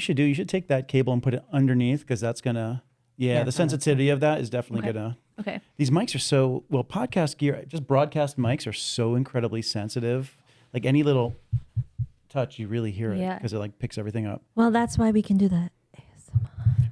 You should take that cable and put it underneath because that's going to, the sensitivity of that is definitely going to. Okay. These mics are so, podcast gear, just broadcast mics are so incredibly sensitive. Like any little touch, you really hear it because it like picks everything up. Well, that's why we can do that.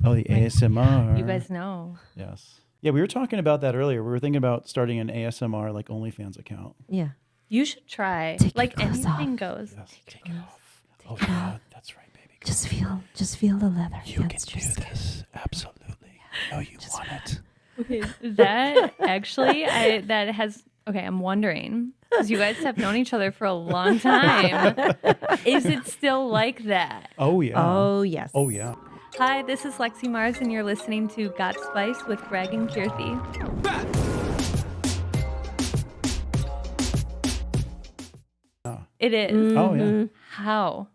Oh, the ASMR. You guys know. Yes. Yeah, we were talking about that earlier. We were thinking about starting an ASMR like OnlyFans account. Yeah. You should try. Take like your clothes anything off. goes. Yes, take it off. Oh, yeah, that's right, baby. Just feel the leather. You can do this. Absolutely. No, you want it. Okay, that actually, I'm wondering, because you guys have known each other for a long time. Is it still like that? Oh, yeah. Oh, yes. Oh, yeah. Hi, this is Lexi Mars, and you're listening to Got Spice with Greg and Kirti. It is. Oh, yeah. How?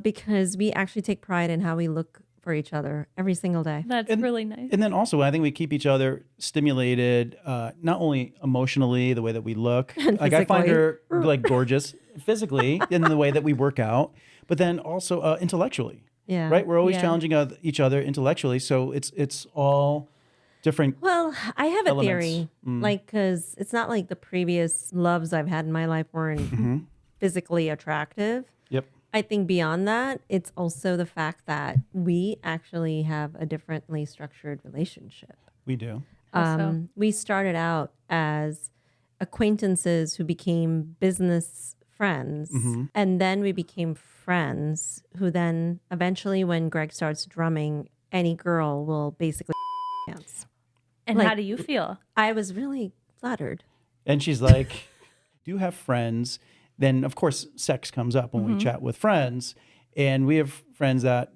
Because we actually take pride in how we look for each other every single day. That's really nice. And then also, I think we keep each other stimulated, not only emotionally, the way that we look. Like I find her like gorgeous physically in the way that we work out, but then also intellectually. Yeah. Right. We're always challenging each other intellectually. So it's all different. Well, I have a elements. theory, like, because it's not like the previous loves I've had in my life weren't physically attractive. Yep. I think beyond that, it's also the fact that we actually have a differently structured relationship. We do. We started out as acquaintances who became business friends, and then we became friends who then eventually, when Greg starts drumming, any girl will basically dance. And like, how do you feel? I was really flattered. And she's like, do you have friends? Then, of course, sex comes up when we chat with friends. And we have friends that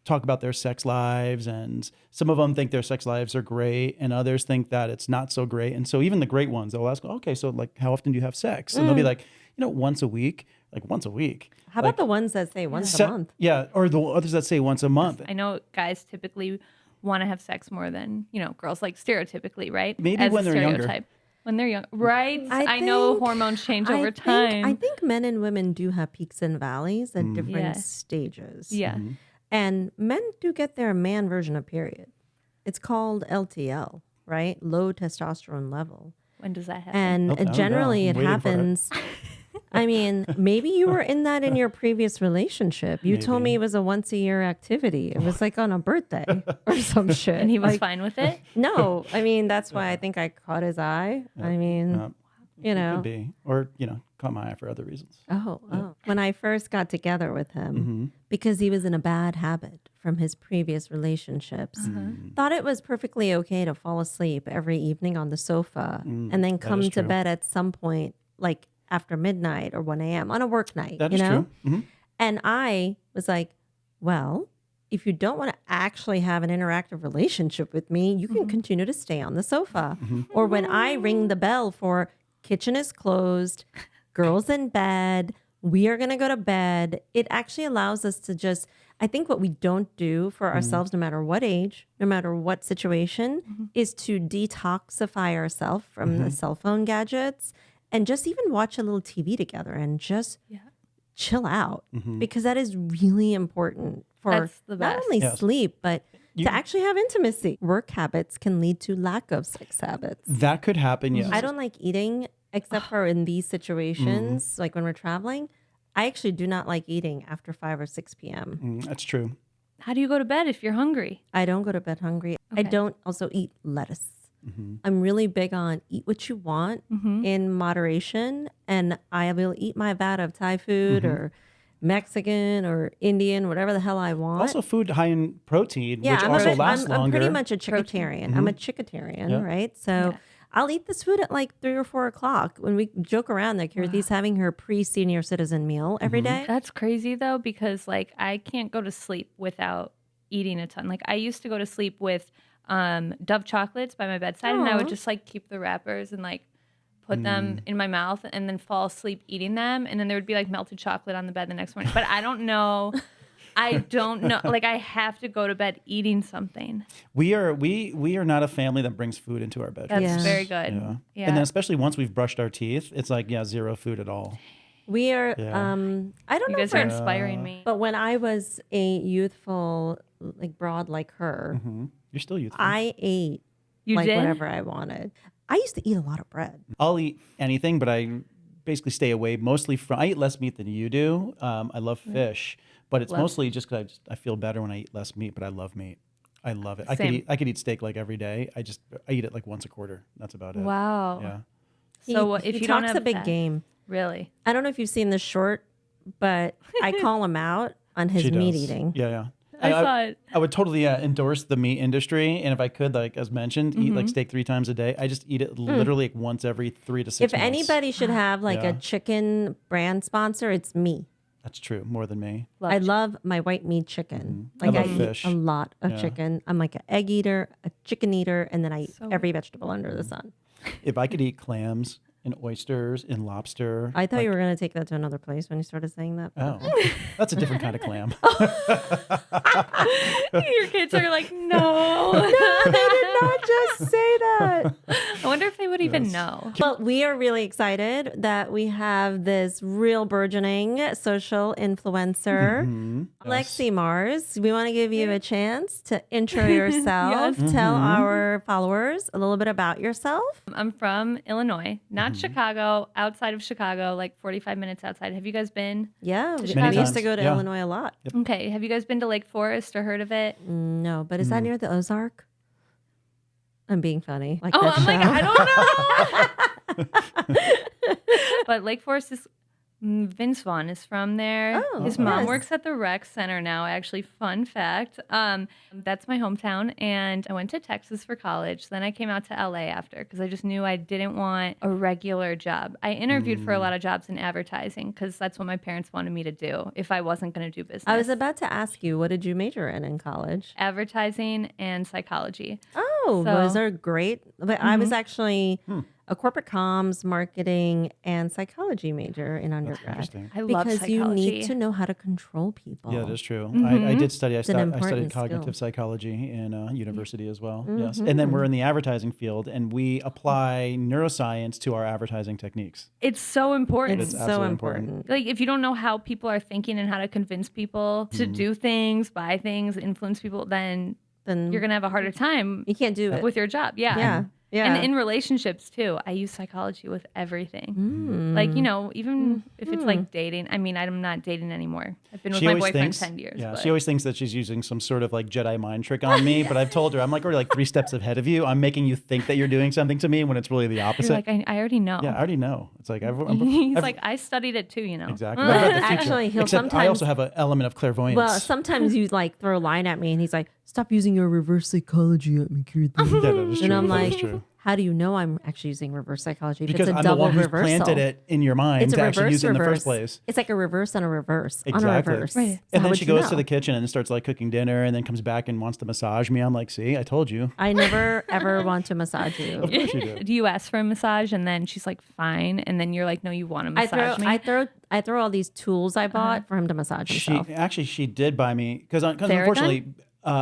talk about their sex lives. And some of them think their sex lives are great. And others think that it's not so great. And so even the great ones, they'll ask, okay, so like, how often do you have sex? And they'll be like, once a week. Like once a week. How about the ones that say once a month? Yeah, or the others that say once a month. I know guys typically want to have sex more than, girls, like stereotypically, right? Maybe when they're younger. When they're young, right? I know hormones change over time. I think men and women do have peaks and valleys at different stages. Yeah. And men do get their man version of period. It's called LTL, right? Low testosterone level. When does that happen? And generally it happens... I mean, maybe you were in that in your previous relationship. You told me it was a once a year activity. It was like on a birthday or some shit. And he was fine with it? No. I mean, that's why I think I caught his eye. I mean, It could be. Or, caught my eye for other reasons. Oh. When I first got together with him, because he was in a bad habit from his previous relationships, thought it was perfectly okay to fall asleep every evening on the sofa and then come to bed at some point, like, after midnight or 1 a.m. on a work night, That is true. Mm-hmm. And I was like, well, if you don't want to actually have an interactive relationship with me, you can continue to stay on the sofa. Or when I ring the bell for kitchen is closed, girls in bed, we are going to go to bed, it actually allows us to just, I think what we don't do for ourselves, no matter what age, no matter what situation, is to detoxify ourselves from the cell phone gadgets and just even watch a little TV together and just chill out because that is really important for not only sleep, but to actually have intimacy. Work habits can lead to lack of sex habits. That could happen, yes. I don't like eating except for in these situations, like when we're traveling. I actually do not like eating after 5 or 6 p.m. That's true. How do you go to bed if you're hungry? I don't go to bed hungry. Okay. I don't also eat lettuce. I'm really big on eat what you want in moderation, and I will eat my vat of Thai food or Mexican or Indian, whatever the hell I want. Also food high in protein, which also lasts longer. I'm pretty much a chickatarian. I'm a chickatarian, right? So I'll eat this food at like 3 or 4 o'clock. When we joke around that Kirti's having her pre-senior citizen meal every day. That's crazy though, because like I can't go to sleep without eating a ton. Like I used to go to sleep with Dove chocolates by my bedside, and I would just like keep the wrappers and like put them in my mouth and then fall asleep eating them, and then there would be like melted chocolate on the bed the next morning. But I don't know. Like I have to go to bed eating something. We are not a family that brings food into our bedroom. That's very good. Yeah. And then especially once we've brushed our teeth, it's like 0 food at all. We are, Yeah. I don't You know guys if are we're, inspiring me. but when I was a youthful, like broad like her, You're still youthful. I ate You like did? whatever I wanted. I used to eat a lot of bread. I'll eat anything, but I basically stay away mostly from. I eat less meat than you do. I love fish, but it's Love- mostly just because I feel better when I eat less meat. But I love meat. I love it. Same. I could eat steak like every day. I eat it like once a quarter. That's about it. Wow. Yeah. So if he you don't talks have a big that- game. Really? I don't know if you've seen the short, but I call him out on his She meat does. eating. Yeah, yeah. I saw it. I would totally endorse the meat industry, and if I could, like as mentioned, eat like steak 3 times a day. I just eat it literally like once every 3 to 6 If months. anybody should have like Yeah. a chicken brand sponsor, it's me. That's true, more than me. I love my white meat chicken. I Like I, love eat fish. a lot of Yeah. chicken. I'm like an egg eater, a chicken eater, and then I eat So- every vegetable under the sun. If I could eat clams and oysters and lobster, I thought you were going to take that to another place when you started saying that. oh, that's a different kind of clam. Your kids are like, no. They did not just say that. I wonder if they would even know. Well, we are really excited that we have this real burgeoning social influencer, Lexi Mars. We want to give you a chance to intro yourself, Yes. tell our followers a little bit about yourself. I'm from Illinois, not Chicago, outside of Chicago, like 45 minutes outside. Have you guys been? Yeah, we Chicago? used to go to Yeah. Illinois a lot. Okay. Have you guys been to Lake Forest or heard of it? No, but is that near the Ozark? I'm being funny. Like Oh, that I'm like, show. I don't know. But Lake Forest is Vince Vaughn is from there. Oh, His mom yes. works at the rec center now. Actually, fun fact. That's my hometown, and I went to Texas for college. Then I came out to LA after because I just knew I didn't want a regular job. I interviewed for a lot of jobs in advertising because that's what my parents wanted me to do if I wasn't going to do business. I was about to ask you, what did you major in college? advertising and psychology. Oh, So- those are great. But I was actually a corporate comms, marketing, and psychology major in undergrad. Interesting. I love Because you psychology. need to know how to control people. Yeah, that's true. Mm-hmm. I did study. I an studied important cognitive skill. psychology in university as well. Yes, Mm-hmm. and then we're in the advertising field, and we apply neuroscience to our advertising techniques. It's so important. It's so absolutely important. important. Like if you don't know how people are thinking and how to convince people to do things, buy things, influence people, then Then you're gonna have a harder time you can't do it. with your job. Yeah. Yeah. Yeah. And in relationships too, I use psychology with everything. Mm. Like, even if it's like dating, I mean, I'm not dating anymore. I've been with my boyfriend 10 years. Yeah, but she always thinks that she's using some sort of like Jedi mind trick on me. But I've told her I'm like already like 3 steps ahead of you. I'm making you think that you're doing something to me when it's really the you're opposite. like, I already know. Yeah, I already know. It's like He's like, I studied it too, exactly. I've read the future. Actually, he'll Except I sometimes- also have an element of clairvoyance. Well, sometimes you like throw a line at me and he's like, stop using your reverse psychology at me, Kirti. yeah, that is true. And I'm That is like, true. how do you know I'm actually using reverse psychology? If Because it's a I'm the double one who's reversal. planted it in your mind It's a to actually reverse use it in the reverse. first place. It's like a reverse on a reverse on a Exactly. reverse. Right. So And how then would she you goes know? to the kitchen and starts like cooking dinner and then comes back and wants to massage me. I'm like, see, I told you. I never ever want to massage you. Of course you do. Do you ask for a massage and then she's like, fine. And then you're like, no, you want to I massage throw, me? I throw all these tools I bought for him to massage himself. She did buy me because Theragun? unfortunately,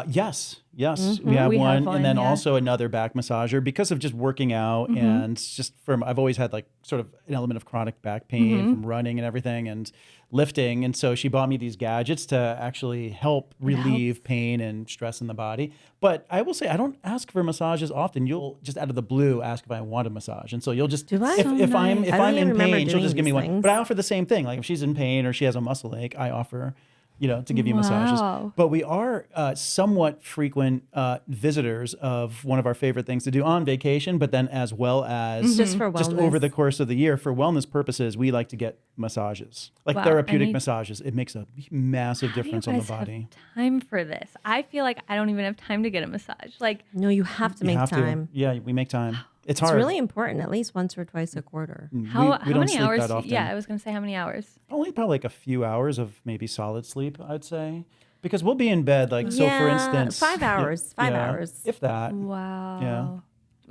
yes, we have We have one, one, and then yeah. also another back massager because of just working out and just from I've always had like sort of an element of chronic back pain from running and everything and lifting, and so she bought me these gadgets to actually help relieve pain and stress in the body. But I will say I don't ask for massages often. You'll just out of the blue ask if I want a massage, and so you'll just Do I? if, So if I'm nice. if I don't I'm even in remember pain, she'll doing just give me these one. things. But I offer the same thing. Like if she's in pain or she has a muscle ache, I offer to give you massages. Wow. But we are somewhat frequent visitors of one of our favorite things to do on vacation, but then as well as Just for just wellness. over the course of the year for wellness purposes, we like to get massages, like Wow, therapeutic I need- massages. It makes a massive How do you difference on the guys have body. time for this? I feel like I don't even have time to get a massage. Like, No, you have to You make have time. to. Yeah, we make time. It's It's hard. really important, at least once or twice a quarter. how we don't many sleep hours? that often. Yeah, I was going to say how many hours. Only probably like a few hours of maybe solid sleep, I'd say. Because we'll be in bed, like, so for Yeah, instance. 5 hours, 5 hours. If that. Wow.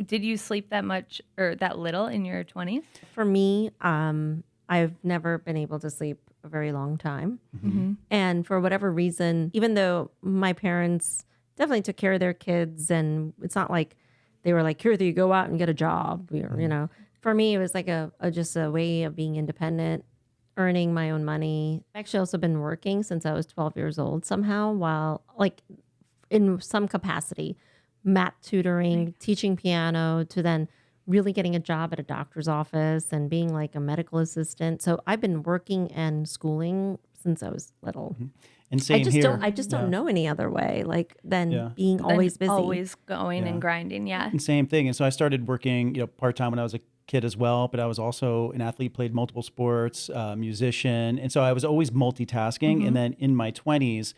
Did you sleep that much or that little in your 20s? For me, I've never been able to sleep a very long time. Mm-hmm. And for whatever reason, even though my parents definitely took care of their kids, and it's not like they were like, Kirti, you go out and get a job. For me, it was like just a way of being independent. earning my own money. I've actually also been working since I was 12 years old somehow, while like in some capacity, math tutoring, teaching piano, to then really getting a job at a doctor's office and being like a medical assistant. So I've been working and schooling since I was little. And same here. I just don't know any other way like than Yeah. being Then always busy. always going and grinding. Yeah. And same thing. And so I started working, part-time when I was a kid as well, but I was also an athlete, played multiple sports, musician. And so I was always multitasking. And then in my 20s,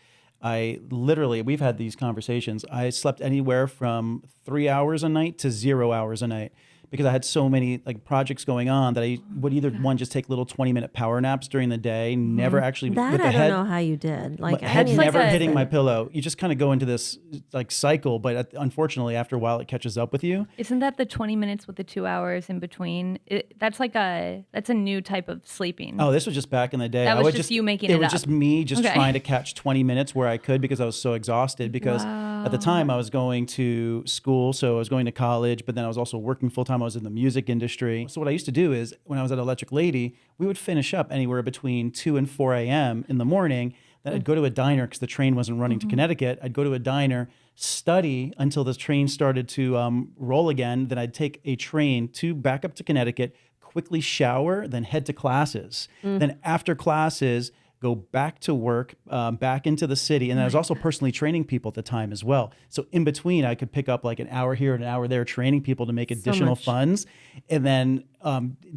we've had these conversations. I slept anywhere from 3 hours a night to 0 hours a night because I had so many like projects going on that I would either just take little 20-minute power naps during the day, never actually That with the I head. don't know how you did. Like My head mean, never like a- hitting my pillow. You just kind of go into this like cycle, but unfortunately, after a while, it catches up with you. Isn't that the 20 minutes with the 2 hours in between? That's a new type of sleeping. Oh, this was just back in the day. That I was would just you making it it was up. just me just Okay. trying to catch 20 minutes where I could because I was so exhausted because at the time I was going to school, so I was going to college, but then I was also working full time. I was in the music industry. So what I used to do is when I was at Electric Lady, we would finish up anywhere between 2 and 4 a.m. in the morning. Then I'd go to a diner because the train wasn't running to Connecticut. I'd go to a diner, study until the train started to roll again. Then I'd take a train back up to Connecticut, quickly shower, then head to classes. Then after classes, go back to work, back into the city. And I was also personally training people at the time as well. So in between, I could pick up like an hour here and an hour there training people to make additional much. funds. And then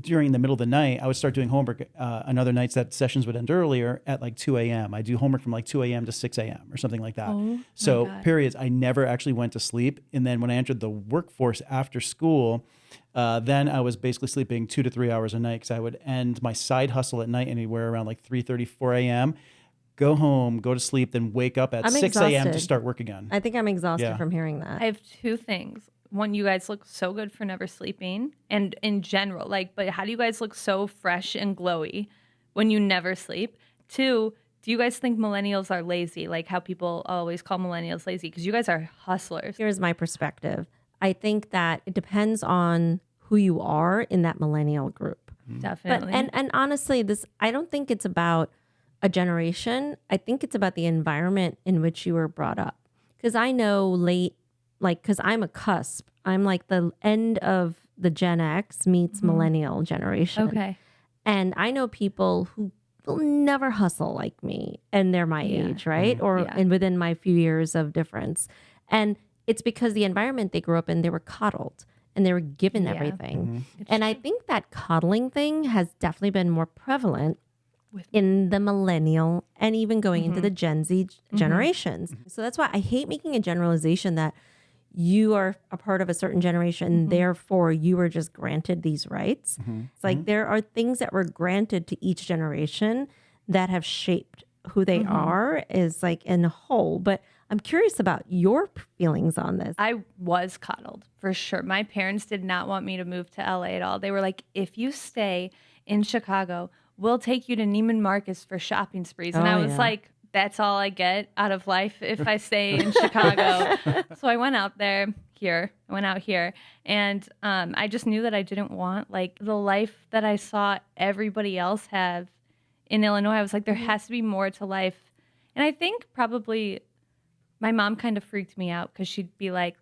during the middle of the night, I would start doing homework on other nights that sessions would end earlier at like 2 a.m. I do homework from like 2 a.m. to 6 a.m. or something like that. So periods, I never actually went to sleep. And then when I entered the workforce after school, then I was basically sleeping 2 to 3 hours a night because I would end my side hustle at night anywhere around like 3:30, 4 a.m., go home, go to sleep, then wake up at I'm 6 a.m. to exhausted. start work again. I think I'm exhausted Yeah. from hearing that. I have two things. One, you guys look so good for never sleeping, and in general, but how do you guys look so fresh and glowy when you never sleep? Two, do you guys think millennials are lazy, like how people always call millennials lazy? Because you guys are hustlers. Here's my perspective. I think that it depends on who you are in that millennial group. But Definitely. and honestly, I don't think it's about a generation. I think it's about the environment in which you were brought up. Because I know because I'm a cusp. I'm like the end of the Gen X meets millennial generation. Okay. And I know people who will never hustle like me, and they're my age, right? Or Yeah. and within my few years of difference. And it's because the environment they grew up in, they were coddled and they were given Yeah. everything. And I think that coddling thing has definitely been more prevalent in the millennial and even going into the Gen Z generations. So that's why I hate making a generalization that you are a part of a certain generation, therefore you were just granted these rights. It's like there are things that were granted to each generation that have shaped who they are is like in a whole. But I'm curious about your feelings on this. I was coddled for sure. My parents did not want me to move to LA at all. They were like, if you stay in Chicago, we'll take you to Neiman Marcus for shopping sprees. And Oh, I was yeah. like, that's all I get out of life if I stay in Chicago. So I went out here, and I just knew that I didn't want like the life that I saw everybody else have in Illinois. I was like, there has to be more to life. And I think probably my mom kind of freaked me out because she'd be like,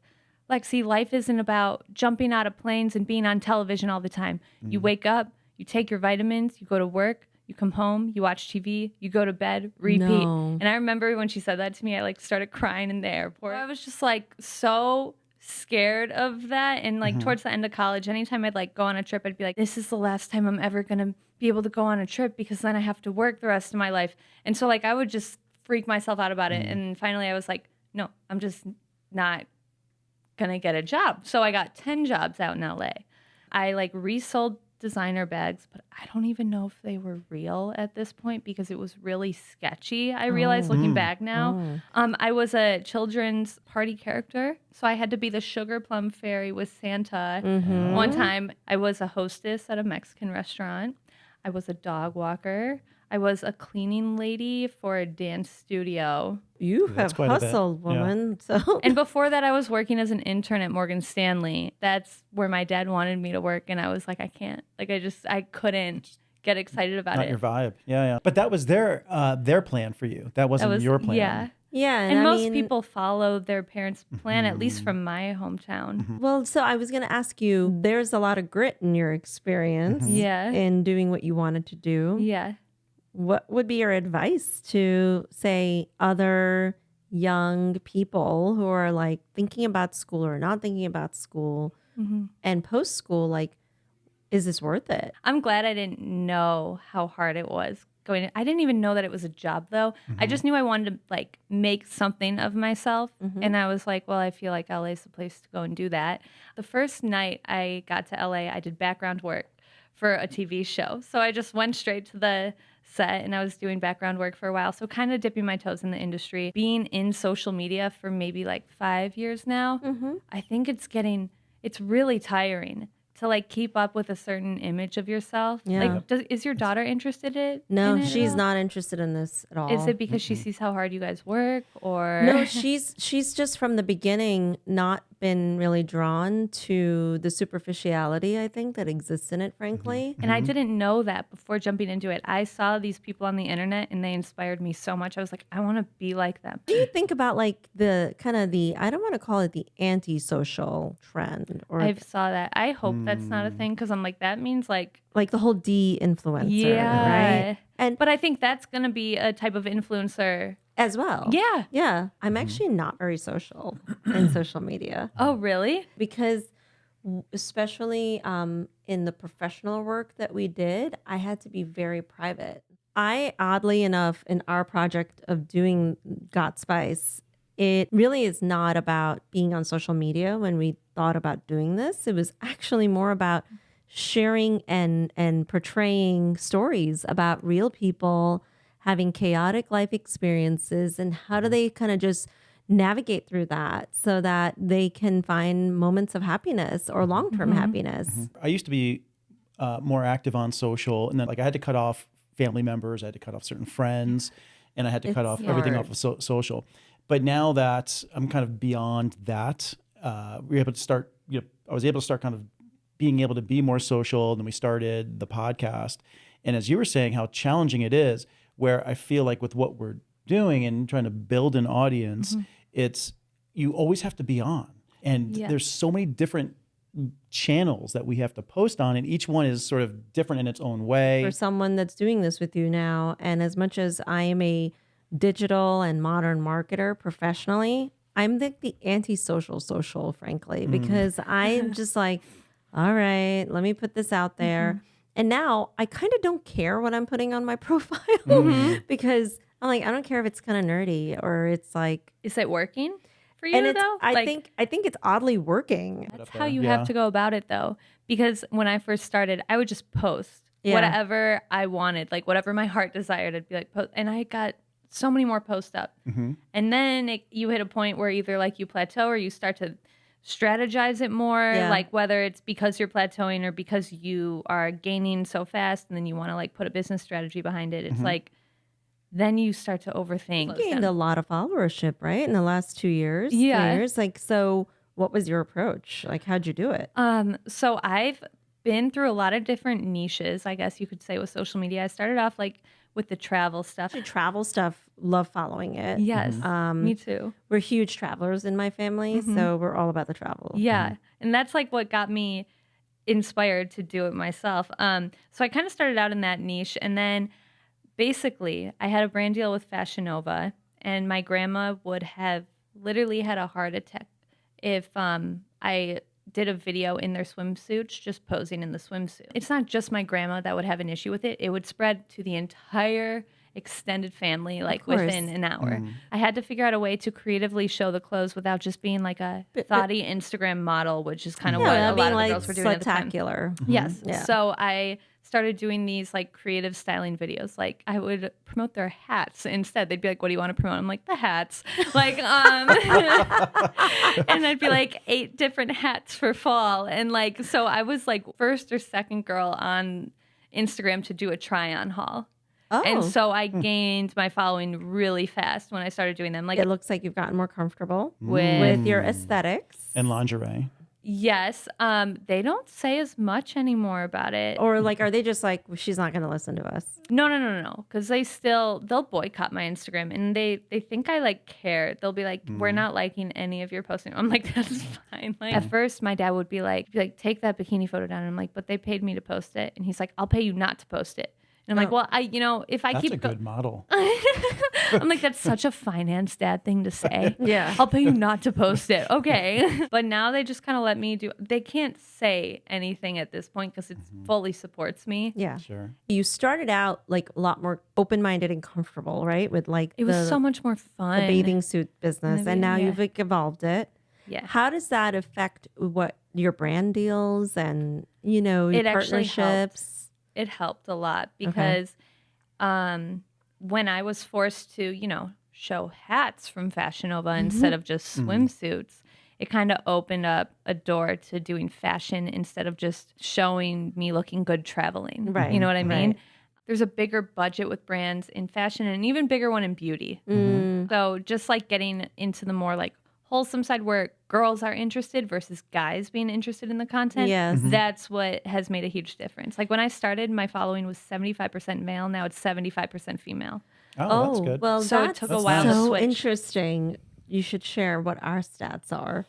Lexi, life isn't about jumping out of planes and being on television all the time. You wake up, you take your vitamins, you go to work, you come home, you watch TV, you go to bed, repeat. No. And I remember when she said that to me, I like started crying in the airport. I was just like so scared of that. And like towards the end of college, anytime I'd like go on a trip, I'd be like, this is the last time I'm ever going to be able to go on a trip because then I have to work the rest of my life. And so like I would just freak myself out about it. And finally I was like, no, I'm just not going to get a job. So I got 10 jobs out in LA. I like resold designer bags, but I don't even know if they were real at this point because it was really sketchy. I realized looking back now. I was a children's party character, so I had to be the sugar plum fairy with Santa. One time I was a hostess at a Mexican restaurant. I was a dog walker. I was a cleaning lady for a dance studio. You That's have quite a bit. hustled, Yeah. woman. So And before that, I was working as an intern at Morgan Stanley. That's where my dad wanted me to work. And I was like, I can't. Like, I couldn't get excited about Not it. your vibe. Yeah. But that was their plan for you. That wasn't your plan. Yeah. Yeah. And I most mean, people follow their parents' plan, at least from my hometown. well, so I was going to ask you, there's a lot of grit in your experience Yeah. in doing what you wanted to do. Yeah. What would be your advice to, say, other young people who are like thinking about school or not thinking about school and post school? Like, is this worth it? I'm glad I didn't know how hard it was going. I didn't even know that it was a job though. I just knew I wanted to like make something of myself. And I was like, well, I feel like LA is the place to go and do that. The first night I got to LA, I did background work for a TV show. So I just went straight to the set and I was doing background work for a while. So kind of dipping my toes in the industry. Being in social media for maybe like 5 years now, I think it's really tiring to like keep up with a certain image of yourself. Yeah. Like, is your daughter interested No, in it at she's all? not interested in this at all. Is it because she sees how hard you guys work, or No, she's just from the beginning not been really drawn to the superficiality, I think, that exists in it, frankly. And I didn't know that before jumping into it. I saw these people on the internet and they inspired me so much. I was like, I want to be like them. Do you think about like the kind of the, I don't want to call it the antisocial trend, or I saw that. I hope that's not a thing because I'm like, that means like, like the whole de-influencer, yeah. right? And But I think that's going to be a type of influencer. as well. Yeah. Yeah. I'm actually not very social in social media Oh, really? because especially in the professional work that we did, I had to be very private. Oddly enough, in our project of doing Got Spice, it really is not about being on social media. When we thought about doing this, it was actually more about sharing and portraying stories about real people having chaotic life experiences and how do they kind of just navigate through that so that they can find moments of happiness or long-term happiness. I used to be more active on social, and then like I had to cut off family members, I had to cut off certain friends, and I had to cut off everything hard. off of social. But now that I'm kind of beyond that, we were able to start. I was able to start kind of being able to be more social. And then we started the podcast, and as you were saying, how challenging it is. Where I feel like with what we're doing and trying to build an audience, it's you always have to be on, and there's so many different channels that we have to post on, and each one is sort of different in its own way. For someone that's doing this with you now, and as much as I am a digital and modern marketer professionally, I'm the antisocial social, frankly, because I'm just like, all right, let me put this out there. And now I kind of don't care what I'm putting on my profile because I'm like, I don't care if it's kind of nerdy or it's like, Is it working for you and it's, though? I think it's oddly working. That's how you have to go about it though. Because when I first started, I would just post whatever I wanted, like whatever my heart desired, I'd be like, post. And I got so many more posts up. And then you hit a point where either like you plateau or you start to strategize it more, like whether it's because you're plateauing or because you are gaining so fast and then you want to like put a business strategy behind it. It's like, then you start to overthink. You gained a lot of followership, right? In the last 2 years. Yeah. 3 years. Like, so what was your approach? Like, how'd you do it? So I've been through a lot of different niches, I guess you could say, with social media. I started off like with the travel stuff. Actually, travel stuff, love following it. Yes, me too. We're huge travelers in my family, so we're all about the travel. Yeah, and that's like what got me inspired to do it myself. So I kind of started out in that niche, and then basically I had a brand deal with Fashion Nova, and my grandma would have literally had a heart attack if I did a video in their swimsuits, just posing in the swimsuit. It's not just my grandma that would have an issue with it. It would spread to the entire extended family, like within an hour. I had to figure out a way to creatively show the clothes without just being like a thoughty Instagram model, which is kind of what a lot of the girls were doing at the time. Spectacular. Yes. Yeah. So I started doing these like creative styling videos. Like I would promote their hats instead. They'd be like, "What do you want to promote?" I'm like, "The hats." Like and I'd be like 8 different hats for fall. And like so I was like first or second girl on Instagram to do a try-on haul. Oh. And so I gained my following really fast when I started doing them. Like It looks like you've gotten more comfortable with with your aesthetics. And lingerie. Yes. They don't say as much anymore about it. Or like, are they just like, well, she's not going to listen to us? No. Because they'll boycott my Instagram, and they think I like care. They'll be like, we're not liking any of your posting. I'm like, that's fine. Like at first my dad would be like, take that bikini photo down. And I'm like, but they paid me to post it. And he's like, I'll pay you not to post it. And I'm like, well, if I That's keep a good model. I'm like, that's such a finance dad thing to say. Yeah. I'll pay you not to post it. Okay. But now they just kind of let me they can't say anything at this point because it fully supports me. Yeah. Sure. You started out like a lot more open-minded and comfortable, right? With like It was so much more fun. the bathing suit business, and now you've like evolved it. Yeah. How does that affect what your brand deals and, your It actually partnerships? It helped a lot because when I was forced to, show hats from Fashion Nova instead of just swimsuits, it kind of opened up a door to doing fashion instead of just showing me looking good traveling. Right. You know what I mean? Right. There's a bigger budget with brands in fashion and an even bigger one in beauty. So just like getting into the more like wholesome side where girls are interested versus guys being interested in the content. Yes. That's what has made a huge difference. Like when I started, my following was 75% male. Now it's 75% female. Oh, that's good. Well, So it that's took a while to so switch. interesting. You should share what our stats are.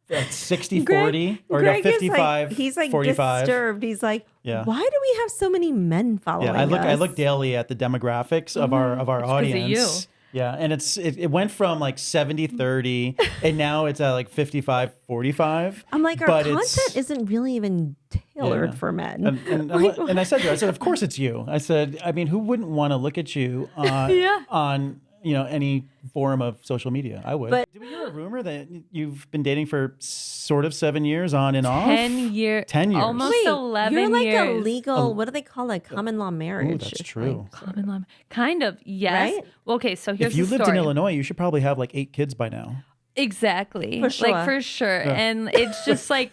That's 60-40 or Greg is 55 he's like 45. disturbed. He's like, Yeah. why do we have so many men following Yeah, I us? look daily at the demographics of our It's 'cause of audience. you. Yeah, and it went from like 70-30 and now it's at like 55-45. I'm like, our but content isn't really even tailored Yeah. for men. And I said to her, I said, of course it's you. I said, I mean, who wouldn't want to look at you on any forum of social media? I would. But- Did we hear a rumor that you've been dating for sort of 7 years on and off? 10 years. 10 years. Almost Wait, 11 you're like years. a legal, what do they call it? Common law marriage. Ooh, that's true. Common law. Kind of, yes. Right? Well, okay, so here's If you the lived story. in Illinois, you should probably have like 8 kids by now. Exactly. For sure. Like, for sure. And it's just like,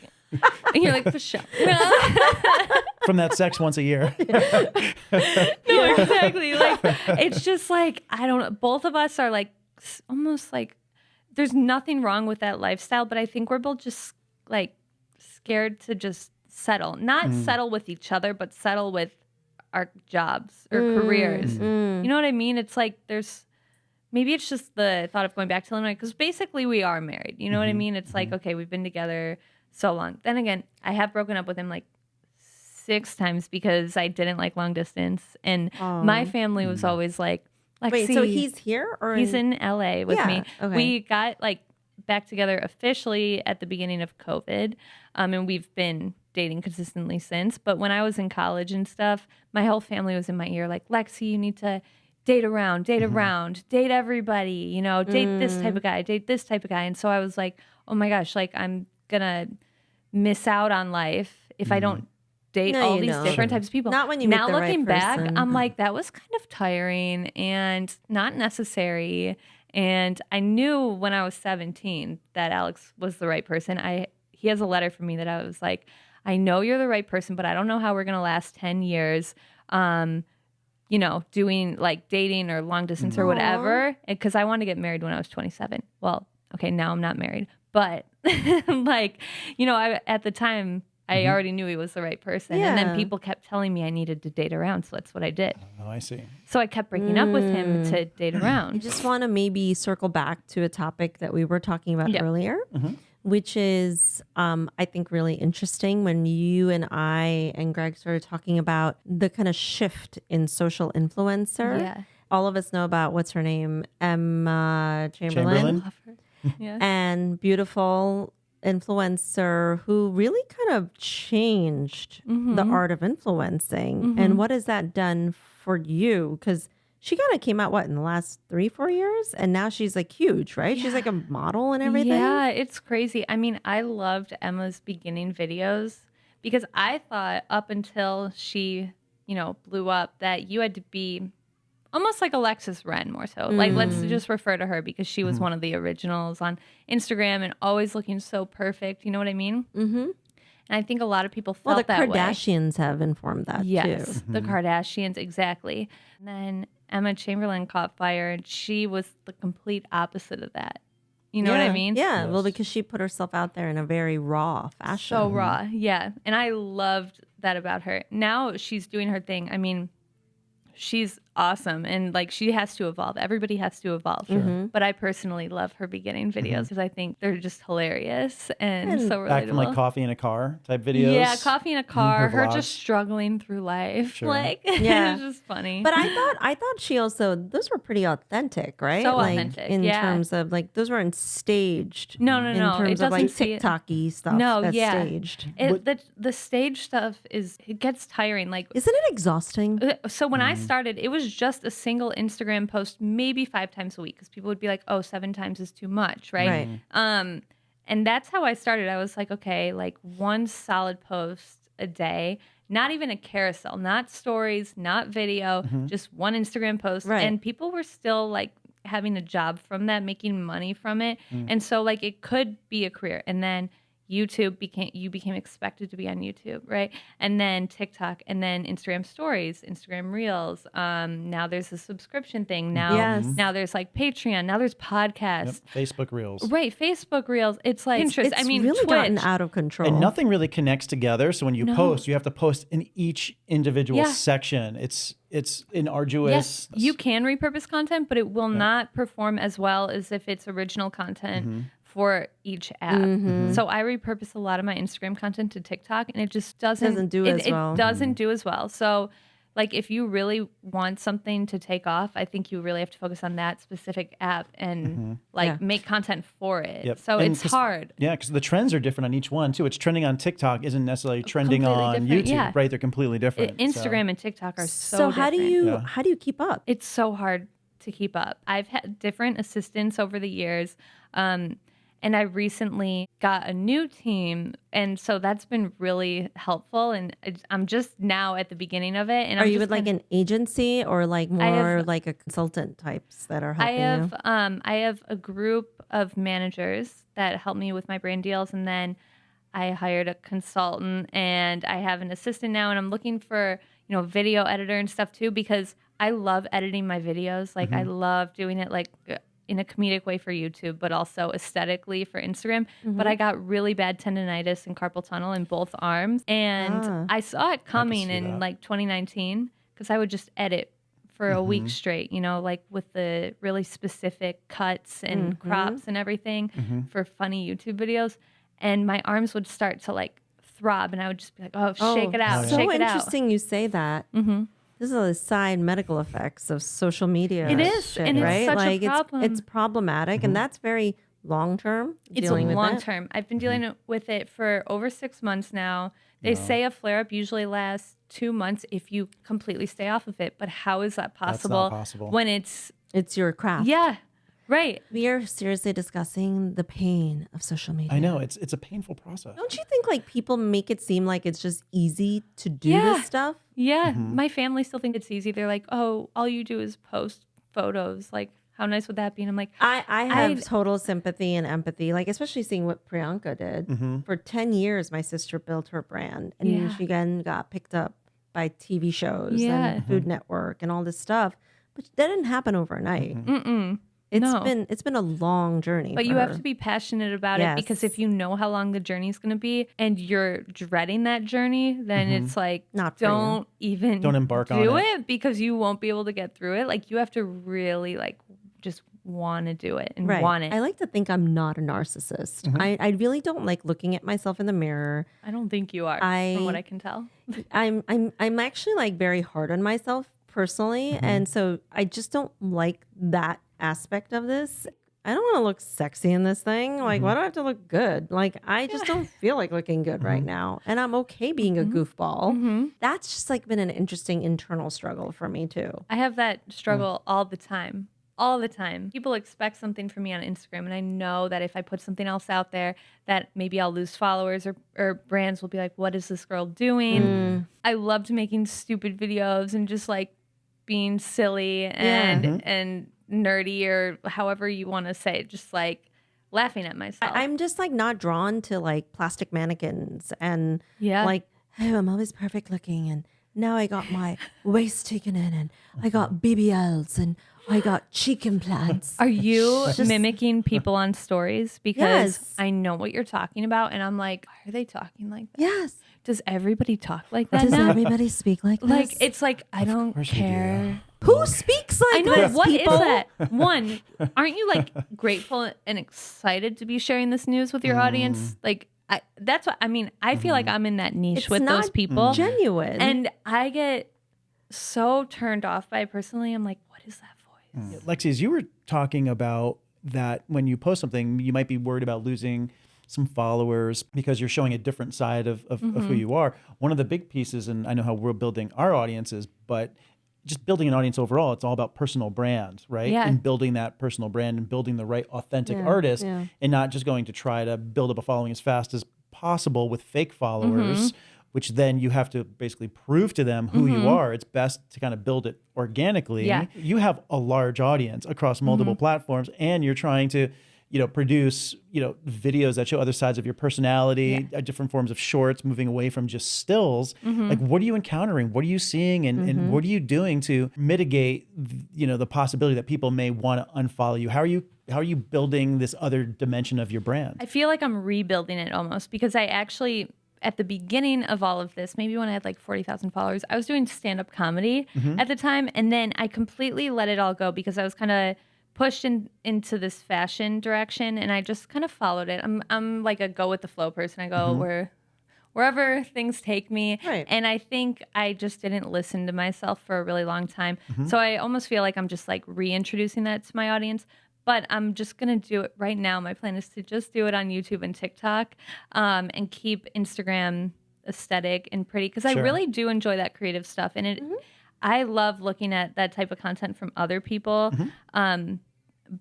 and you're like, for sure. From that sex once a year. No, exactly. Like, it's just like, I don't know. Both of us are like, almost like, there's nothing wrong with that lifestyle, but I think we're both just like scared to just settle. Not settle with each other, but settle with our jobs or careers. You know what I mean? It's like maybe it's just the thought of going back to Illinois because basically we are married. You know what I mean? It's like, okay, we've been together so long. Then again, I have broken up with him like 6 times because I didn't like long distance. And my family was always like, Lexi, Wait, so he's here or he's in LA with me. Okay. We got like back together officially at the beginning of COVID. And we've been dating consistently since. But when I was in college and stuff, my whole family was in my ear like, Lexi, you need to date around, date everybody, date this type of guy, date this type of guy. And so I was like, oh my gosh, like I'm going to miss out on life if I don't date No, all you these don't. different types of people. Not when you meet now the right looking back, person. I'm like, that was kind of tiring and not necessary. And I knew when I was 17 that Alex was the right person. He has a letter from me that I was like, I know you're the right person, but I don't know how we're going to last 10 years, doing like dating or long distance or whatever. Because I wanted to get married when I was 27. Well, okay, now I'm not married. But like, at the time, I already knew he was the right person. And then Yeah. people kept telling me I needed to date around. So that's what I did. Oh, I see. So I kept breaking up with him to date I around. just want to maybe circle back to a topic that we were talking about Yeah. earlier, which is, I think, really interesting when you and I and Greg started talking about the kind of shift in social influencer. Yeah. All of us know about what's her name, Emma Chamberlain. Love her. Yeah. And beautiful influencer who really kind of changed the art of influencing. And what has that done for you? Because she kind of came out, in the last 3-4 years? And now she's like huge, right? She's like a model and everything. Yeah, it's crazy. I mean, I loved Emma's beginning videos because I thought up until she, blew up that you had to be almost like Alexis Ren more so. Like, let's just refer to her because she was one of the originals on Instagram and always looking so perfect. You know what I mean? Mm-hmm. And I think a lot of people felt Well, the that way. Kardashians have informed that Yes, too. the Kardashians, exactly. And then Emma Chamberlain caught fire and she was the complete opposite of that. You know what I mean? Yeah. Well, Yes. because she put herself out there in a very raw fashion. So raw. Yeah. And I loved that about her. Now she's doing her thing. I mean, she's awesome, and like she has to evolve. Everybody has to evolve. But I personally love her beginning videos because I think they're just hilarious and so relatable. Back from like coffee in a car type videos. Yeah, coffee in a car, her vlogs. just struggling through life. Sure. Like Yeah. it's just funny. But I thought she also, those were pretty authentic, right? So like, authentic, in yeah. terms of like, those weren't staged. No. In It terms of like doesn't see it. TikTok-y stuff No, that's yeah. staged. The stage stuff it gets tiring. Like Isn't it exhausting? so when I started, it was just a single Instagram post, maybe 5 times a week, because people would be like, "Oh, 7 times is too much," right? Right. And that's how I started. I was like, okay, like one solid post a day, not even a carousel, not stories, not video, just one Instagram post, Right. and people were still like having a job from that, making money from it, and so like it could be a career, and then. YouTube became expected to be on YouTube, right? And then TikTok, and then Instagram stories, Instagram reels. Now there's a subscription thing. Now there's like Patreon. Now there's podcasts. Yep. Facebook Reels. Right, Facebook reels. It's like Pinterest. It's I mean, really Twitch. gotten out of control. And nothing really connects together. So when you post, you have to post in each individual Yeah. section. It's an arduous. Yes, you can repurpose content, but it will not perform as well as if it's original content for each app. So I repurpose a lot of my Instagram content to TikTok, and it just doesn't do as well. It doesn't do as well. So, like, if you really want something to take off, I think you really have to focus on that specific app and make content for it. Yep. So And it's 'cause- hard. Yeah, because the trends are different on each one too. It's trending on TikTok isn't necessarily trending Completely on different, YouTube, yeah. right? They're completely different. Instagram and TikTok are so how do different. you how do you keep up? It's so hard to keep up. I've had different assistants over the years. And I recently got a new team. And so that's been really helpful. And I'm just now at the beginning of it. And Are I'm you just with like an agency or like more have- like a consultant types that are I helping you? have I have a group of managers that help me with my brand deals, and then I hired a consultant, and I have an assistant now, and I'm looking for video editor and stuff too, because I love editing my videos. Like I love doing it like in a comedic way for YouTube, but also aesthetically for Instagram. But I got really bad tendonitis and carpal tunnel in both arms, and I saw it coming see in that. like 2019 because I would just edit for a week straight, like with the really specific cuts and crops and everything for funny YouTube videos. And my arms would start to like throb, and I would just be like, oh, shake it out, So shake it out. interesting you say that. This is the side medical effects of social media. It is, shit, and it's right? such a like problem. It's problematic, and that's very long term. It's long term. I've been dealing with it for over 6 months now. They say a flare up usually lasts 2 months if you completely stay off of it. But how is that possible? possible. When it's It's your craft. yeah, right. We are seriously discussing the pain of social media. I know it's a painful process. Don't you think like people make it seem like it's just easy to do Yeah. this stuff? Yeah, my family still think it's easy. They're like, "Oh, all you do is post photos. Like, how nice would that be?" And I'm like, I have total sympathy and empathy, like especially seeing what Priyanka did. For 10 years, my sister built her brand, and Yeah. she again got picked up by TV shows Yeah. and Food Network and all this stuff. But that didn't happen overnight. "Mm-mm." It's No. been a long journey. But for you have her. to be passionate about it, because Yes. if you know how long the journey is going to be and you're dreading that journey, then it's like, Not for you. don't even Don't embark on do it. it, because you won't be able to get through it. Like, you have to really like just want to do it and Right. want it. I like to think I'm not a narcissist. I really don't like looking at myself in the mirror. I don't think you are, from what I can tell. I'm actually like very hard on myself personally, and so I just don't like that aspect of this. I don't want to look sexy in this thing. Like, why do I have to look good? Like, I just don't feel like looking good right now, and I'm okay being a goofball. That's just like been an interesting internal struggle for me too. I have that struggle all the time. All the time. People expect something from me on Instagram, and I know that if I put something else out there, that maybe I'll lose followers, or brands will be like, what is this girl doing? I loved making stupid videos and just like being silly and nerdy, or however you want to say it, just like laughing at myself. I'm just like not drawn to like plastic mannequins and Yeah. like, oh, I'm always perfect looking, and now I got my waist taken in, and I got BBLs, and I got cheek implants. Are you mimicking people on stories? Because Yes. I know what you're talking about. And I'm like, why are they talking like that? Yes. Does everybody talk like that Does now? everybody speak like this? Like, it's like, I don't course we do. care. Who speaks like I know. this, What is people? that? One, aren't you like grateful and excited to be sharing this news with your audience? Like, that's what I mean. I feel like I'm in that niche It's with those not people. genuine. And I get so turned off by it personally. I'm like, what is that voice? Lexi, as you were talking about that when you post something, you might be worried about losing some followers because you're showing a different side of who you are. One of the big pieces, and I know how we're building our audiences, but just building an audience overall, it's all about personal brand, right? Yeah. And building that personal brand and building the right authentic artist and not just going to try to build up a following as fast as possible with fake followers, which then you have to basically prove to them who you are. It's best to kind of build it organically. Yeah. You have a large audience across multiple platforms and you're trying to produce, videos that show other sides of your personality, different forms of shorts, moving away from just stills. Like, what are you encountering? What are you seeing? And what are you doing to mitigate, the possibility that people may want to unfollow you? How are you building this other dimension of your brand? I feel like I'm rebuilding it almost because I actually, at the beginning of all of this, maybe when I had like 40,000 followers, I was doing stand-up comedy at the time. And then I completely let it all go because I was kind of pushed into this fashion direction and I just kind of followed it. I'm like a go with the flow person. I go wherever things take me. Right. And I think I just didn't listen to myself for a really long time. So I almost feel like I'm just like reintroducing that to my audience. But I'm just going to do it right now. My plan is to just do it on YouTube and TikTok and keep Instagram aesthetic and pretty because I really do enjoy that creative stuff. And I love looking at that type of content from other people.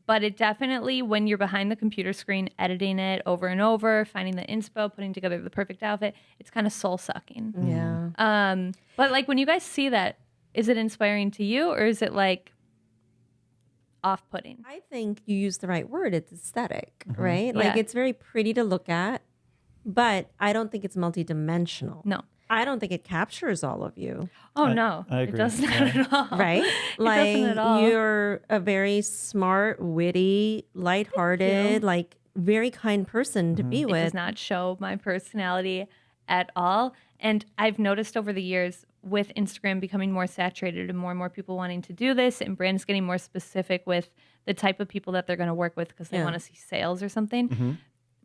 But it definitely, when you're behind the computer screen, editing it over and over, finding the inspo, putting together the perfect outfit, it's kind of soul sucking. Yeah. But like when you guys see that, is it inspiring to you or is it like off-putting? I think you use the right word. It's aesthetic, right? Like Yeah. it's very pretty to look at, but I don't think it's multidimensional. No. I don't think it captures all of you, Oh, no. I It agree. does not at all. right? It Like doesn't at all. you're a very smart, witty, lighthearted, like very kind person to be It with. does not show my personality at all. And I've noticed over the years with Instagram becoming more saturated and more people wanting to do this and brands getting more specific with the type of people that they're going to work with because they want to see sales or something.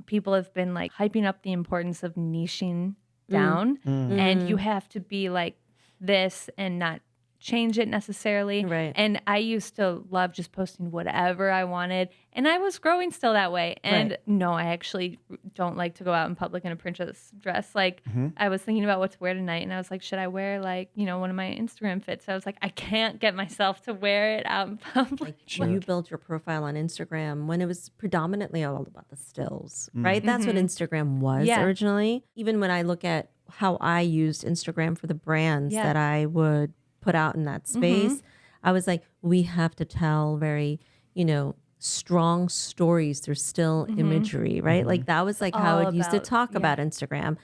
People have been like hyping up the importance of niching down and you have to be like this and not change it necessarily. Right. And I used to love just posting whatever I wanted. And I was growing still that way. And no, I actually don't like to go out in public in a princess dress. Like I was thinking about what to wear tonight and I was like, should I wear like, one of my Instagram fits? I was like, I can't get myself to wear it out in public. When you built your profile on Instagram, when it was predominantly all about the stills, right? That's what Instagram was originally. Even when I look at how I used Instagram for the brands that I would put out in that space, I was like, we have to tell very, strong stories through still imagery, right? Like that was like how All it used to about- talk about Instagram.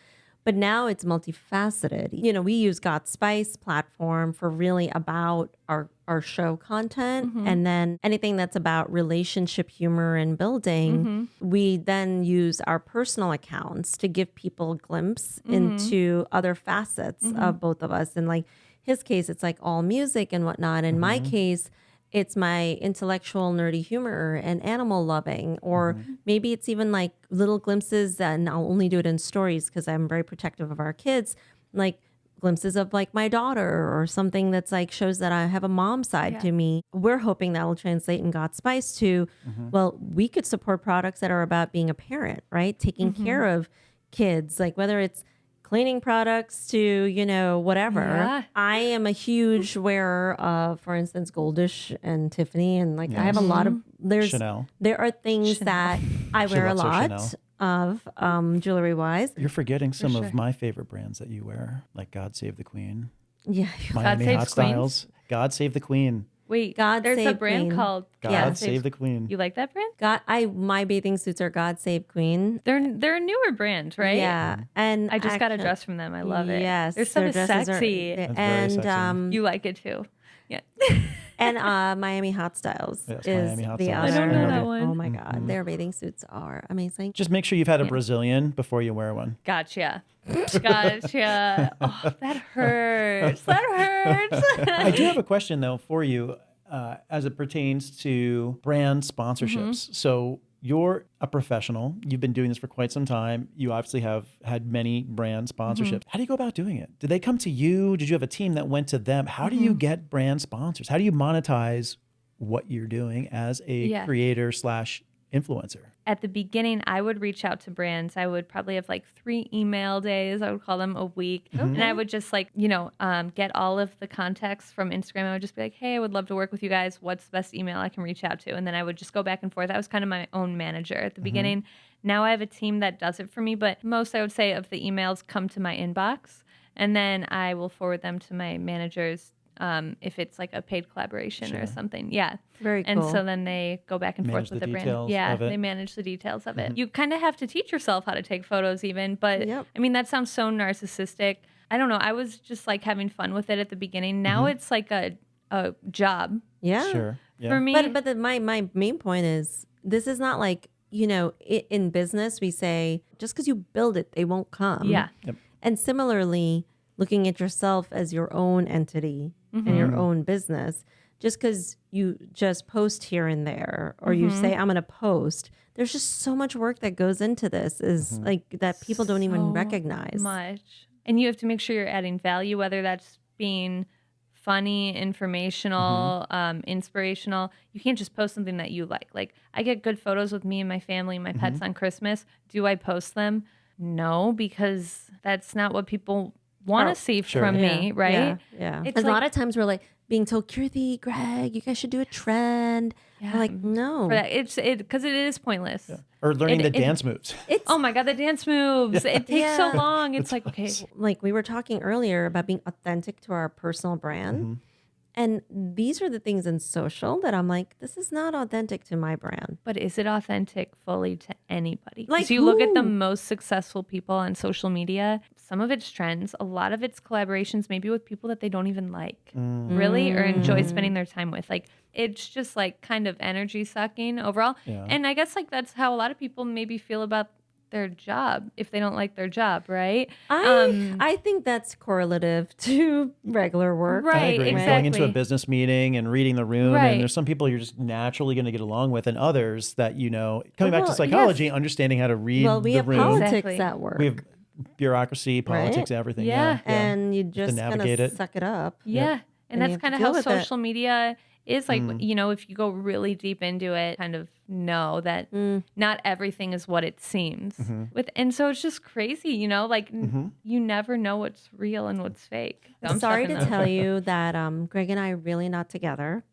But now it's multifaceted. We use Got Spice platform for really about our show content. And then anything that's about relationship humor and building, we then use our personal accounts to give people a glimpse into other facets of both of us. And like his case, it's like all music and whatnot. In my case, it's my intellectual nerdy humor and animal loving, or maybe it's even like little glimpses, and I'll only do it in stories because I'm very protective of our kids, like glimpses of like my daughter or something that's like shows that I have a mom side to me. We're hoping that will translate in Got Spice to, well, we could support products that are about being a parent, right? Taking care of kids, like whether it's cleaning products to, whatever. Yeah. I am a huge wearer of, for instance, Goldish and Tiffany. And like I have a lot of, Chanel. there are things that I wear a loves her lot of jewelry wise. You're forgetting some of my favorite brands that you wear, like God Save the Queen, Yeah. Miami Saves Hot Queens? Styles. God Save the Queen. Wait, God there's a Save brand Queen. called God Saves- Save the Queen. You like that brand? My bathing suits are God Save Queen. They're a newer brand, right? Yeah. And I just got a actually- dress from them. I love it. Yes. They're so their dresses are- sexy. That's very and sexy. You like it too. Yeah. And Miami Hot Styles Yes, is Miami Hot the Styles. other. I don't know that one. Oh my God, their bathing suits are amazing. Just make sure you've had a Brazilian before you wear one. Gotcha. Gotcha. Oh, that hurts. That hurts. I do have a question though for you as it pertains to brand sponsorships. So you're a professional. You've been doing this for quite some time. You obviously have had many brand sponsorships. How do you go about doing it? Did they come to you? Did you have a team that went to them? How do you get brand sponsors? How do you monetize what you're doing as a creator slash influencer? At the beginning, I would reach out to brands. I would probably have like 3 email days. I would call them a week. And I would just like, get all of the contacts from Instagram. I would just be like, hey, I would love to work with you guys. What's the best email I can reach out to? And then I would just go back and forth. I was kind of my own manager at the beginning. Now I have a team that does it for me. But most, I would say, of the emails come to my inbox. And then I will forward them to my managers if it's like a paid collaboration or something. Yeah. Very cool. And so then they go back and Manage forth with the the brand. details Yeah, of it. they manage the details of it. You kind of have to teach yourself how to take photos even. But Yep. I mean, that sounds so narcissistic. I don't know. I was just like having fun with it at the beginning. Now it's like a job Yeah. Sure. Yeah. for me. But my main point is this is not like, in business, we say just because you build it, they won't come. Yeah. And similarly, looking at yourself as your own entity and your own business, just because you just post here and there or you say, I'm going to post, there's just so much work that goes into this is like that people don't even recognize. Much. And you have to make sure you're adding value, whether that's being funny, informational, inspirational. You can't just post something that you like. Like I get good photos with me and my family and my pets on Christmas. Do I post them? No, because that's not what people want to see from me, right? Yeah. It's A lot of times we're like being told, Kirti, Greg, you guys should do a trend. Yeah. We're like, no. For that, because it is pointless. Or learning the dance moves. Oh my God, the dance moves. It takes so long. It's like, okay. Like we were talking earlier about being authentic to our personal brand. And these are the things in social that I'm like, this is not authentic to my brand. But is it authentic fully to anybody? Like Because you look at the who? most successful people on social media, some of it's trends, a lot of it's collaborations, maybe with people that they don't even like, really, or enjoy spending their time with. Like, it's just like kind of energy sucking overall. Yeah. And I guess like that's how a lot of people maybe feel about their job if they don't like their job, right? I think that's correlative to regular work. Right. I agree. exactly. Going into a business meeting and reading the room, Right. and there's some people you're just naturally going to get along with, and others that coming back to Well, psychology, understanding how to read Well, we the have room. politics Exactly. at work. We have bureaucracy, politics, everything. Yeah. and you just navigate kind of it. suck it up. Yeah. And And you that's have to kind of deal how with it. social media is like, if you go really deep into it, kind of know that not everything is what it seems. And so it's just crazy, like you never know what's real and what's fake. So I'm Sorry stuck to in that. tell you that Greg and I are really not together.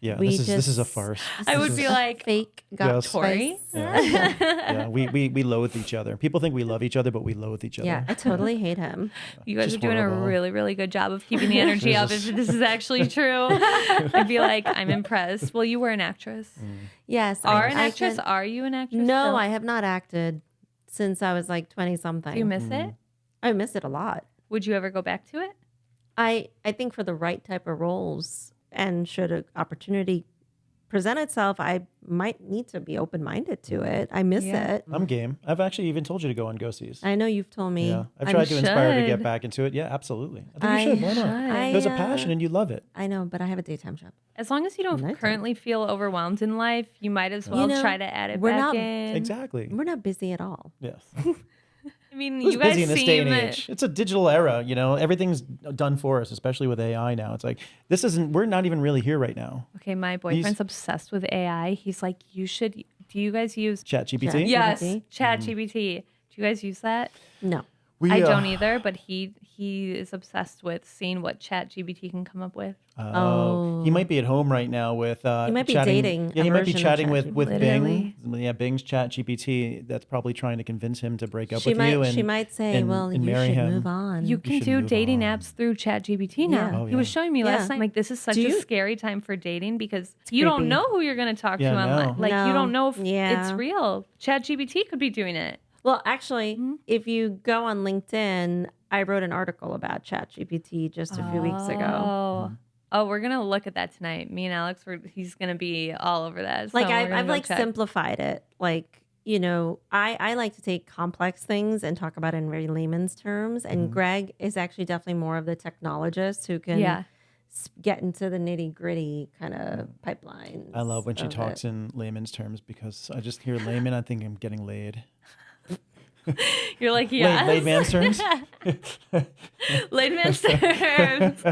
Yeah, We this is a just- farce. I This would is- be like, Fake got Yes. Tori? yeah, we loathe each other. People think we love each other, but we loathe each other. Yeah, I totally hate him. you guys Just are doing horrible. a really, really good job of keeping the energy up. If this is actually true, I'd be like, I'm impressed. Well, you were an actress. Yes. Are an I actress? can- Are you an actress? No, still? I have not acted since I was like 20 something. Do you miss it? I miss it a lot. Would you ever go back to it? I think for the right type of roles and should an opportunity present itself, I might need to be open-minded to it. I miss Yeah. it. I'm game. I've actually even told you to go on go-sees. I know you've told me. Yeah, I've I'm tried to inspire you to should. get back into it. Yeah, absolutely. I think you should. Why not? I, There's a passion and you love it. I know, but I have a daytime job. As long as you don't Nighttime. currently feel overwhelmed in life, you might as well try to add it we're back not- in. Exactly. We're not busy at all. Yes. I mean, Who's you guys busy in this seem day and age? It's a digital era. Everything's done for us, especially with AI now. It's like we're not even really here right now. Okay, my boyfriend's obsessed with AI. He's like, do you guys use ChatGPT. Yes, GPT? ChatGPT. Do you guys use that? No. I don't either, but he is obsessed with seeing what ChatGPT can come up with. He might be at home right now with. He might be chatting, dating Yeah, a he might be version of chatting with ChatGPT. Bing. Yeah, Bing's ChatGPT. That's probably trying to convince him to break up with you. And she might say, and- well, and you marry should him. move on. You can should do move dating on. apps through ChatGPT now. Yeah. Oh, He was yeah. showing me last Yeah. night. Like, this is such Do a you- scary time for dating because you don't creepy. know who you're going to talk to Yeah, no. online. Like, you No. don't know if Yeah. it's real. ChatGPT could be doing it. Well, actually, Mm-hmm. if you go on LinkedIn, I wrote an article about ChatGPT just a few weeks ago. Oh. Oh, we're gonna look at that tonight. Me and Alex, he's gonna be all over that. So Like we're I've gonna go like check. simplified it. Like, you know, I like to take complex things and talk about it in very layman's terms. And Greg is actually definitely more of the technologist who can Yeah. get into the nitty gritty kind of pipelines. I love when she of talks it. in layman's terms because I just hear layman, I think I'm getting laid. You're like, Laid yes. man's terms. Laid man's terms.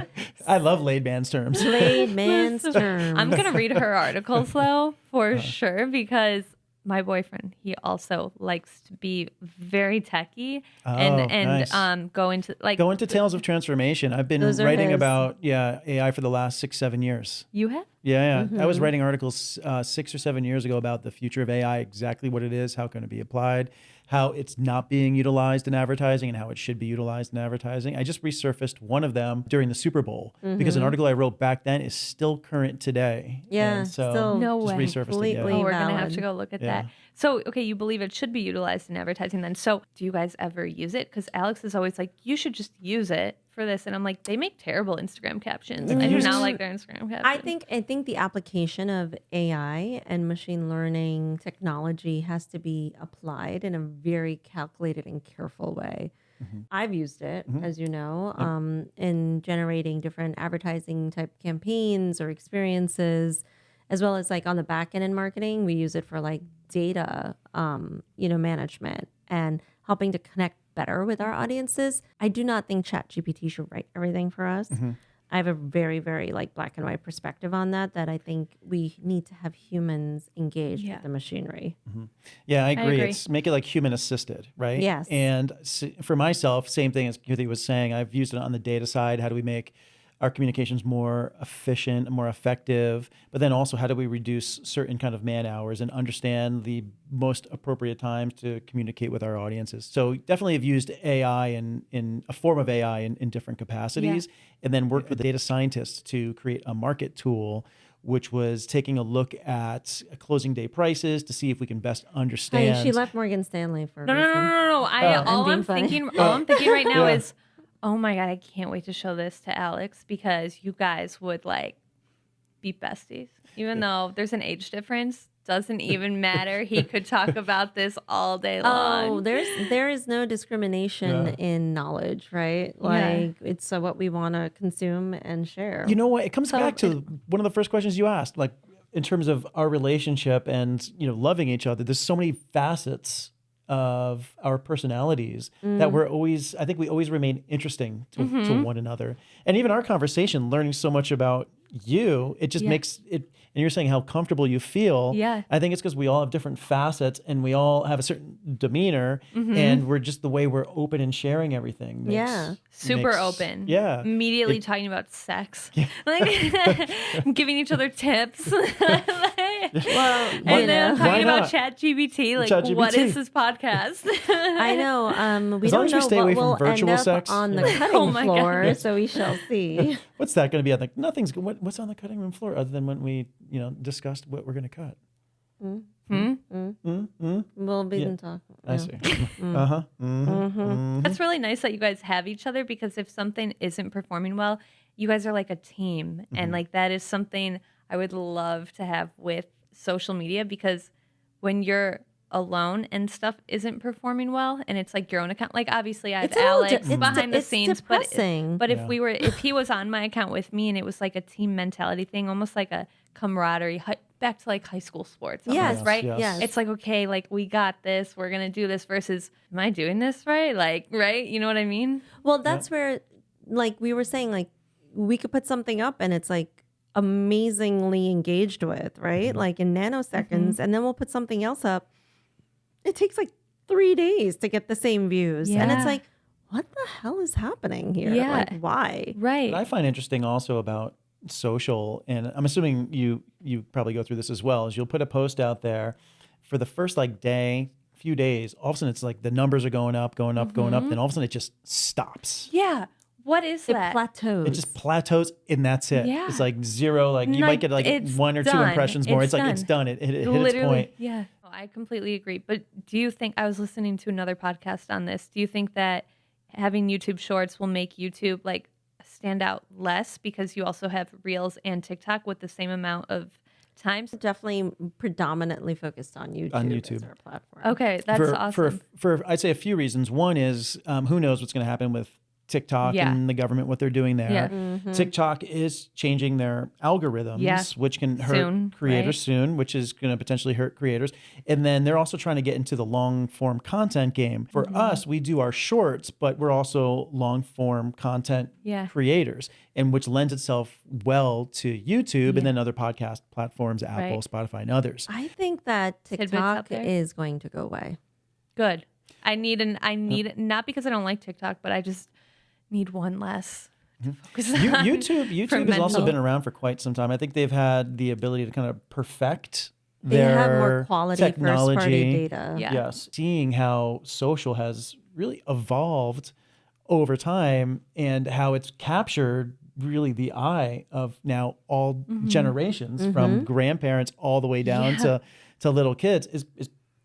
I love laid man's terms. Laid man's terms. I'm gonna read her articles though for sure because my boyfriend, he also likes to be very techy and nice. go into like Go into Tales of Transformation. I've been Those are writing his. about AI for the last 6-7 years. you have. Yeah. I was writing articles 6 or 7 years ago about the future of AI, exactly what it is, how it can be applied, how it's not being utilized in advertising, and how it should be utilized in advertising. I just resurfaced one of them during the Super Bowl because an article I wrote back then is still current today. Yeah, And so still No just way. resurfaced it. completely Yeah. Oh, we're gonna have valid. to go look at Yeah. that. So, okay, you believe it should be utilized in advertising then. So, do you guys ever use it? Because Alex is always like, you should just use it for this. And I'm like, they make terrible Instagram captions. I do not like their Instagram captions. I think the application of AI and machine learning technology has to be applied in a very calculated and careful way. I've used it, as you know, in generating different advertising type campaigns or experiences, as well as like on the back end in marketing. We use it for like data, management and helping to connect better with our audiences. I do not think ChatGPT should write everything for us. I have a very, very like black and white perspective on that I think we need to have humans engaged with the machinery. Yeah, I agree. agree. It's make it like human assisted, right? Yes. And for myself, same thing as Kirti was saying. I've used it on the data side. How do we make our communications more efficient, more effective? But then also, how do we reduce certain kind of man hours and understand the most appropriate times to communicate with our audiences? So definitely have used AI in a form of AI in different capacities, and then worked with data scientists to create a market tool which was taking a look at closing day prices to see if we can best understand. Hey, she left Morgan Stanley for a No. reason. All being I'm funny. thinking right now Yeah. is, oh my God, I can't wait to show this to Alex because you guys would like be besties. Even though there's an age difference, doesn't even matter. He could talk about this all day long. Oh, there is no discrimination Yeah. in knowledge, right? Yeah. Like it's what we want to consume and share. You know what? It comes So back to one of the first questions you asked, like in terms of our relationship and loving each other. There's so many facets of our personalities that I think we always remain interesting to one another. And even our conversation, learning so much about you, it just makes it. And you're saying how comfortable you feel. Yeah. I think it's because we all have different facets and we all have a certain demeanor, and we're just the way we're open and sharing everything. Yeah. Super open. Yeah. Immediately talking about sex. Like giving each other tips. Well, And then Why talking about not? ChatGPT, like ChatGPT. what is this podcast? I know. We As long don't as we know stay what away from will virtual end up sex. on the Yeah. cutting Oh my floor, God. so we shall see. What's that going to be? Like nothing's. What's on the cutting room floor other than when we, discussed what we're going to cut. We'll be in talk. I Yeah. see. Uh-huh. That's really nice that you guys have each other because if something isn't performing well, you guys are like a team. And like that is something I would love to have with social media because when you're alone and stuff isn't performing well and it's like your own account, like obviously I have It's a little Alex behind the it's scenes, depressing. but Yeah. if he was on my account with me and it was like a team mentality thing, almost like a camaraderie, back to like high school sports, almost, Yes, right? yes. It's like, okay, like we got this, we're going to do this versus, am I doing this right? Like, right? You know what I mean? Well, that's where, like we were saying, like we could put something up and it's like amazingly engaged with, right? Like in nanoseconds, and then we'll put something else up. It takes like 3 days to get the same views, and Yeah. it's like, what the hell is happening here? Yeah. Like, why? Right. What I find interesting also about social, and I'm assuming you probably go through this as well, is you'll put a post out there for the first few days. All of a sudden, it's like the numbers are going up, going up, going up. Then all of a sudden, it just stops. Yeah. What is It that? plateaus. It just plateaus and that's it. Yeah. It's like zero. Like you Like, might get like it's 1 or 2 done. impressions more. It's It's like it's done. It hit its Literally. point. Yeah. I completely agree. But do you think, I was listening to another podcast on this, do you think that having YouTube Shorts will make YouTube like stand out less because you also have Reels and TikTok with the same amount of times? Definitely predominantly focused on YouTube. As our platform. Okay, that's awesome. For I'd say a few reasons. One is who knows what's going to happen with TikTok and the government, what they're doing there. Yeah. TikTok is changing their algorithms, which can hurt creators soon, which is going to potentially hurt creators. And then they're also trying to get into the long form content game. For us, we do our shorts, but we're also long form content creators, and which lends itself well to YouTube and then other podcast platforms, Apple, Spotify, and others. I think that TikTok is going to go away. Good. I need it, not because I don't like TikTok, but I just need one less to focus on. YouTube has also been around for quite some time. I think they've had the ability to kind of perfect They their have more quality technology. first-party data. Yes. Seeing how social has really evolved over time and how it's captured really the eye of now all generations from grandparents all the way down to little kids is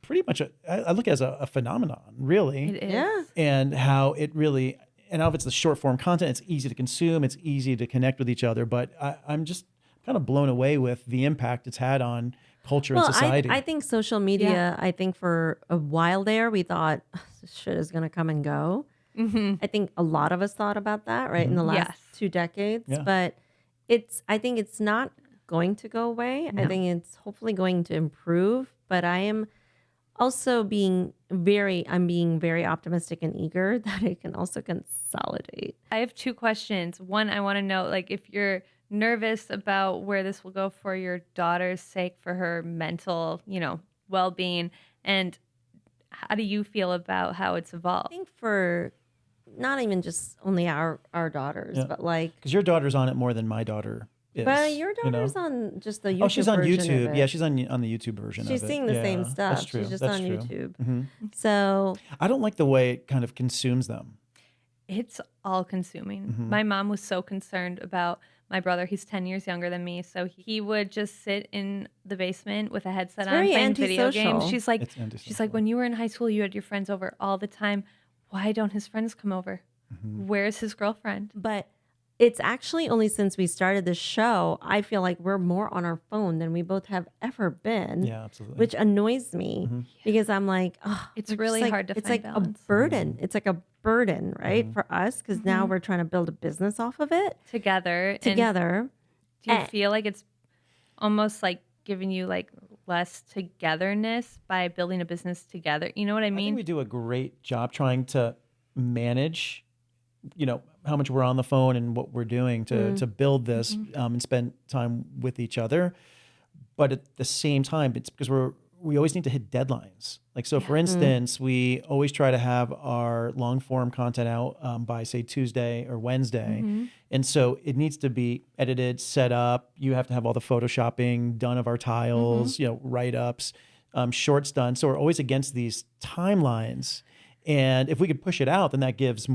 pretty much, I look at it as a phenomenon, really. It is. Yeah. And how it really, and now if it's the short form content, it's easy to consume, it's easy to connect with each other. But I'm just kind of blown away with the impact it's had on culture and society. I think social media, I think for a while there, we thought this shit is going to come and go. I think a lot of us thought about that, right, in the last 2 decades. Yeah. But I think it's not going to go away. I think it's hopefully going to improve. But I am also being very optimistic and eager that it can also consolidate. I have 2 questions. One, I want to know, like, if you're nervous about where this will go for your daughter's sake, for her mental, well-being, and how do you feel about how it's evolved? I think for not even just only our daughters, but like, because your daughter's on it more than my daughter is. But your daughter's on just the YouTube. Oh, she's on version YouTube. of it. Yeah, she's on the YouTube version. She's of it. seeing the same stuff. That's true. She's just That's on true. YouTube. So I don't like the way it kind of consumes them. It's all consuming. My mom was so concerned about my brother. He's 10 years younger than me. So he would just sit in the basement with a headset on playing video games. She's like, when you were in high school, you had your friends over all the time. Why don't his friends come over? Where's his girlfriend? But it's actually only since we started the show, I feel like we're more on our phone than we both have ever been. Yeah, absolutely. Which annoys me because I'm like, oh, it's really hard to find like balance. A burden. It's like a burden, right, for us, because now we're trying to build a business off of it together. And do you feel like it's almost like giving you like less togetherness by building a business together? You know what I mean? I think we do a great job trying to manage, how much we're on the phone and what we're doing to build this and spend time with each other. But at the same time, it's because we always need to hit deadlines. Like, so for instance, we always try to have our long form content out by say Tuesday or Wednesday. And so it needs to be edited, set up. You have to have all the photoshopping done of our tiles, write-ups, shorts done. So we're always against these timelines. And if we could push it out, then that gives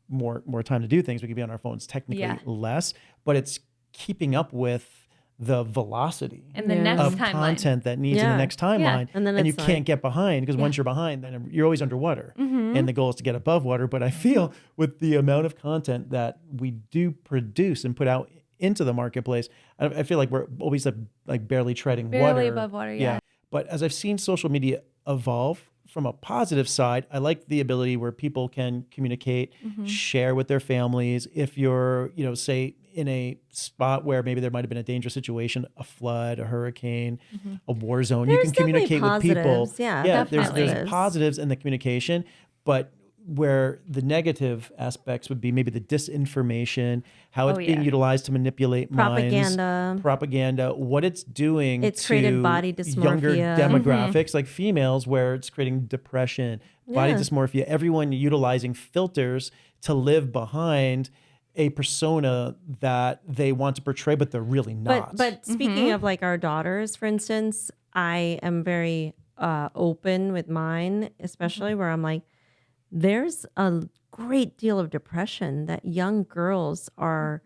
more time to do things. We could be on our phones technically less, but it's keeping up with the velocity and the next of timeline. Content that needs in the next timeline. And you can't get behind, because once you're behind, then you're always underwater. And the goal is to get above water. But I feel with the amount of content that we do produce and put out into the marketplace, I feel like we're always like barely treading water. Barely above water, yeah. But as I've seen social media evolve, from a positive side, I like the ability where people can communicate, share with their families. If you're, say in a spot where maybe there might have been a dangerous situation, a flood, a hurricane, a war zone, you can communicate with people. There's positives in the communication, but where the negative aspects would be maybe the disinformation, how it's being utilized to manipulate minds, propaganda, what it's doing it's created body dysmorphia. Younger demographics like females, where it's creating depression, body dysmorphia, everyone utilizing filters to live behind a persona that they want to portray, but they're really not. But speaking of like our daughters, for instance, I am very open with mine, especially where I'm like, there's a great deal of depression that young girls are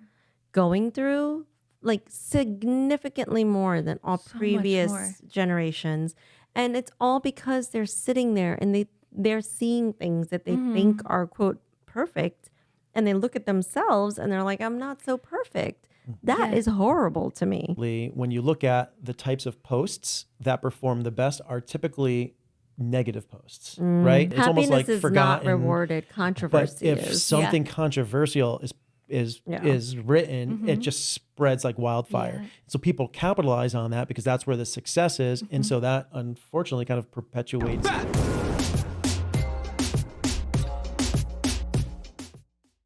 going through, like significantly more than all previous generations. And it's all because they're sitting there and they're seeing things that they think are, quote, perfect. and they look at themselves and they're like, I'm not so perfect. That is horrible to me. When you look at the types of posts that perform the best are typically negative posts, right? It's almost like is forgotten. not rewarded. Controversy But if is. something controversial is written, it just spreads like wildfire. So people capitalize on that because that's where the success is, and so that unfortunately kind of perpetuates